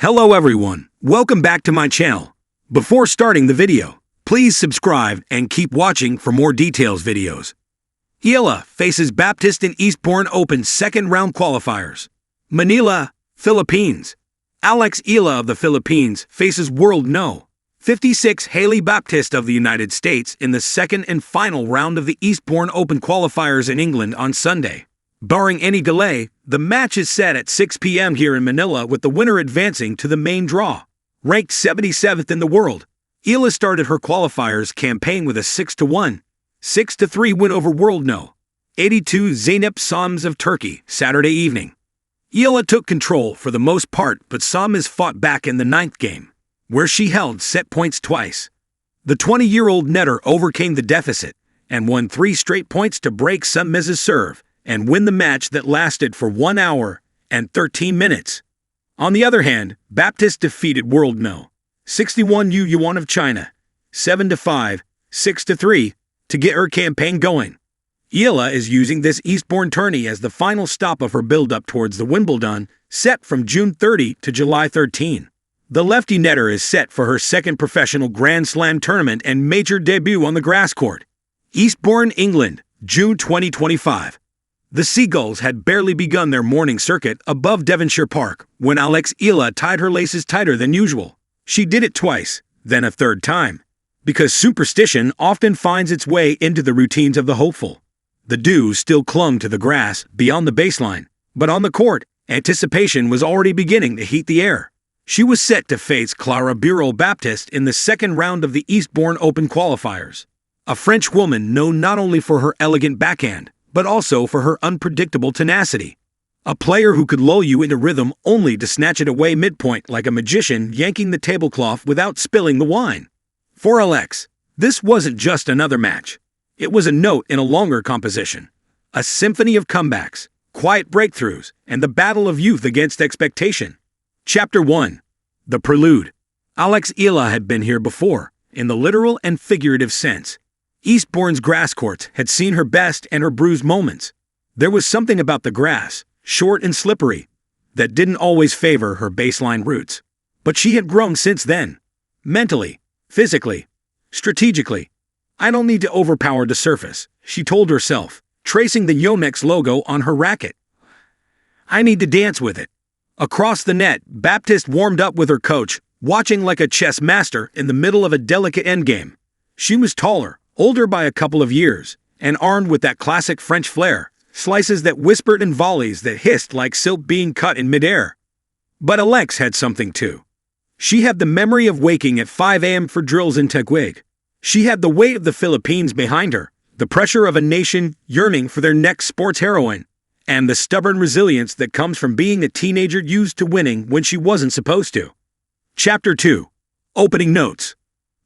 Hello everyone, welcome back to my channel. Before starting the video, please subscribe and keep watching for more details videos. Eala faces Baptiste in Eastbourne Open second round qualifiers. Manila, Philippines. Alex Eala of the Philippines faces world No. 56 Hailey Baptiste of the United States in the second and final round of the Eastbourne Open qualifiers in England on Sunday. Barring any delay, the match is set at 6 p.m. here in Manila, with the winner advancing to the main draw. Ranked 77th in the world, Eala started her qualifiers campaign with a 6-1, 6-3 win over world No. 82 Zeynep Sams of Turkey Saturday evening. Eala took control for the most part, but Sams fought back in the ninth game, where she held set points twice. The 20-year-old netter overcame the deficit and won 3 straight points to break Sams' serve and win the match that lasted for 1 hour and 13 minutes. On the other hand, Baptiste defeated world No. 61 Yu Yuan of China 7-5, 6-3 to get her campaign going. Eala is using this Eastbourne tourney as the final stop of her build-up towards the Wimbledon, set from June 30 to July 13. The lefty netter is set for her second professional Grand Slam tournament and major debut on the grass court. Eastbourne, England, June 2025. The Seagulls had barely begun their morning circuit above Devonshire Park when Alex Eala tied her laces tighter than usual. She did it twice, then a third time, because superstition often finds its way into the routines of the hopeful. The dew still clung to the grass beyond the baseline, but on the court, anticipation was already beginning to heat the air. She was set to face Clara Baptiste in the second round of the Eastbourne Open qualifiers, a French woman known not only for her elegant backhand, but also for her unpredictable tenacity. A player who could lull you into rhythm only to snatch it away midpoint like a magician yanking the tablecloth without spilling the wine. For Alex, this wasn't just another match. It was a note in a longer composition, a symphony of comebacks, quiet breakthroughs, and the battle of youth against expectation. Chapter 1. The Prelude. Alex Eala had been here before, in the literal and figurative sense. Eastbourne's grass courts had seen her best and her bruised moments. There was something about the grass, short and slippery, that didn't always favor her baseline roots. But she had grown since then. Mentally, physically, strategically. I don't need to overpower the surface, she told herself, tracing the Yonex logo on her racket. I need to dance with it. Across the net, Baptiste warmed up with her coach, watching like a chess master in the middle of a delicate endgame. She was taller, older by a couple of years, and armed with that classic French flair, slices that whispered and volleys that hissed like silk being cut in midair. But Alex had something too. She had the memory of waking at 5 a.m. for drills in Taguig. She had the weight of the Philippines behind her, the pressure of a nation yearning for their next sports heroine, and the stubborn resilience that comes from being a teenager used to winning when she wasn't supposed to. Chapter 2. Opening Notes.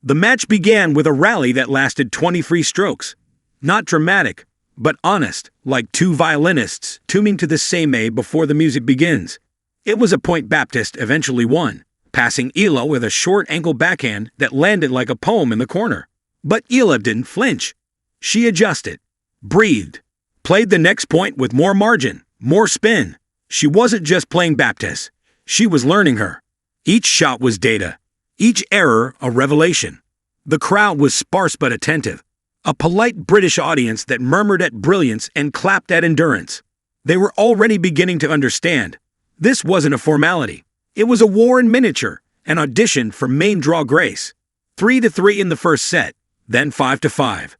The match began with a rally that lasted 23 strokes. Not dramatic, but honest, like two violinists tuning to the same A before the music begins. It was a point Baptiste eventually won, passing Eala with a short ankle backhand that landed like a poem in the corner. But Eala didn't flinch. She adjusted, breathed, played the next point with more margin, more spin. She wasn't just playing Baptiste, she was learning her. Each shot was data, each error a revelation. The crowd was sparse but attentive, a polite British audience that murmured at brilliance and clapped at endurance. They were already beginning to understand. This wasn't a formality. It was a war in miniature, an audition for main draw grace. 3-3 in the first set, then 5-5.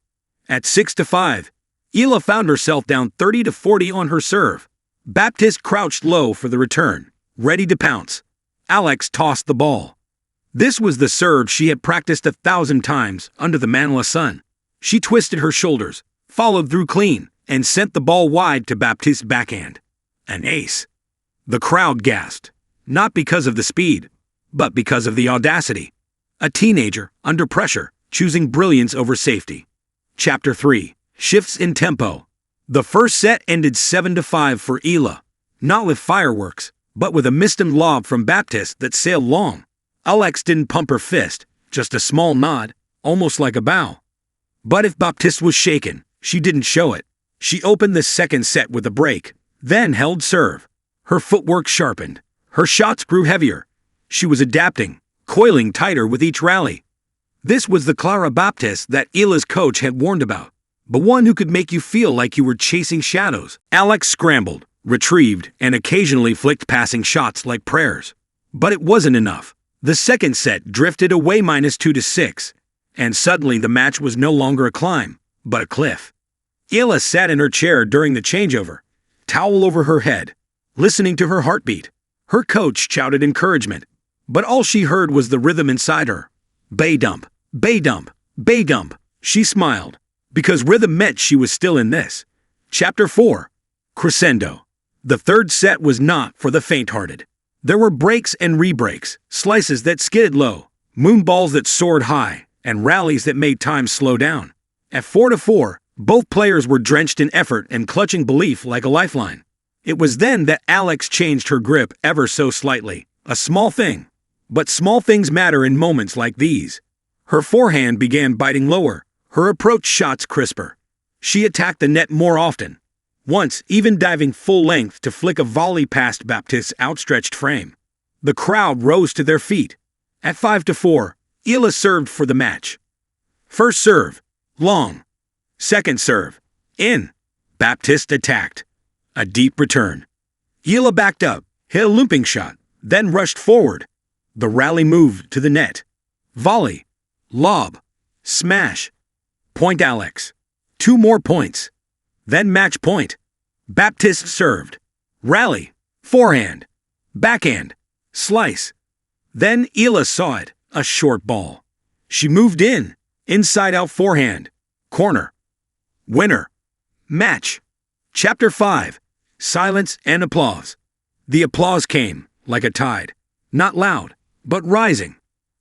At 6-5, Eala found herself down 30-40 on her serve. Baptiste crouched low for the return, ready to pounce. Alex tossed the ball. This was the serve she had practiced 1,000 times under the Manila sun. She twisted her shoulders, followed through clean, and sent the ball wide to Baptiste's backhand. An ace. The crowd gasped. Not because of the speed, but because of the audacity. A teenager, under pressure, choosing brilliance over safety. Chapter 3. Shifts in tempo. The first set ended 7-5 for Eala, not with fireworks, but with a mistimed lob from Baptiste that sailed long. Alex didn't pump her fist, just a small nod, almost like a bow. But if Baptiste was shaken, she didn't show it. She opened the second set with a break, then held serve. Her footwork sharpened. Her shots grew heavier. She was adapting, coiling tighter with each rally. This was the Clara Baptiste that Eala's coach had warned about, but one who could make you feel like you were chasing shadows. Alex scrambled, retrieved, and occasionally flicked passing shots like prayers. But it wasn't enough. The second set drifted away -2 to 6, and suddenly the match was no longer a climb, but a cliff. Eala sat in her chair during the changeover, towel over her head, listening to her heartbeat. Her coach shouted encouragement, but all she heard was the rhythm inside her. Bay dump, bay dump, bay dump. She smiled, because rhythm meant she was still in this. Chapter 4. Crescendo. The third set was not for the faint-hearted. There were breaks and re-breaks, slices that skidded low, moonballs that soared high, and rallies that made time slow down. At 4-4, both players were drenched in effort and clutching belief like a lifeline. It was then that Alex changed her grip ever so slightly. A small thing. But small things matter in moments like these. Her forehand began biting lower, her approach shots crisper. She attacked the net more often, once even diving full length to flick a volley past Baptiste's outstretched frame. The crowd rose to their feet. At 5-4, Eala served for the match. First serve, long. Second serve, in. Baptiste attacked. A deep return. Eala backed up, hit a looping shot, then rushed forward. The rally moved to the net. Volley. Lob. Smash. Point Alex. 2 more points. Then match point. Baptiste served. Rally. Forehand. Backhand. Slice. Then Eala saw it, a short ball. She moved in. Inside out forehand. Corner. Winner. Match. Chapter 5. Silence and applause. The applause came, like a tide. Not loud, but rising.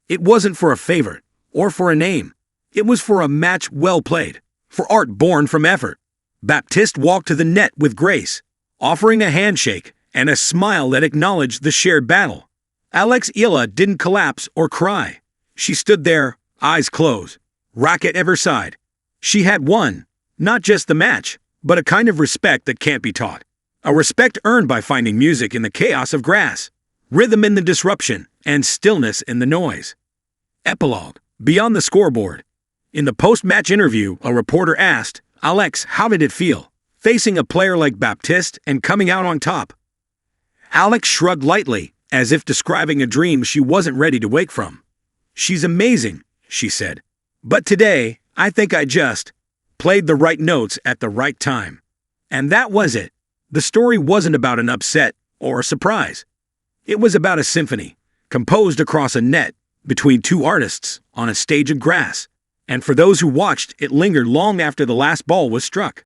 It wasn't for a favorite, or for a name. It was for a match well played, for art born from effort. Baptiste walked to the net with grace, offering a handshake and a smile that acknowledged the shared battle. Alex Eala didn't collapse or cry. She stood there, eyes closed, racket at her side. She had won, not just the match, but a kind of respect that can't be taught. A respect earned by finding music in the chaos of grass, rhythm in the disruption, and stillness in the noise. Epilogue. Beyond the scoreboard. In the post-match interview, a reporter asked, "Alex, how did it feel, facing a player like Baptiste and coming out on top?" Alex shrugged lightly, as if describing a dream she wasn't ready to wake from. "She's amazing," she said. "But today, I think I just played the right notes at the right time." And that was it. The story wasn't about an upset or a surprise. It was about a symphony, composed across a net, between 2 artists, on a stage of grass. And for those who watched, it lingered long after the last ball was struck.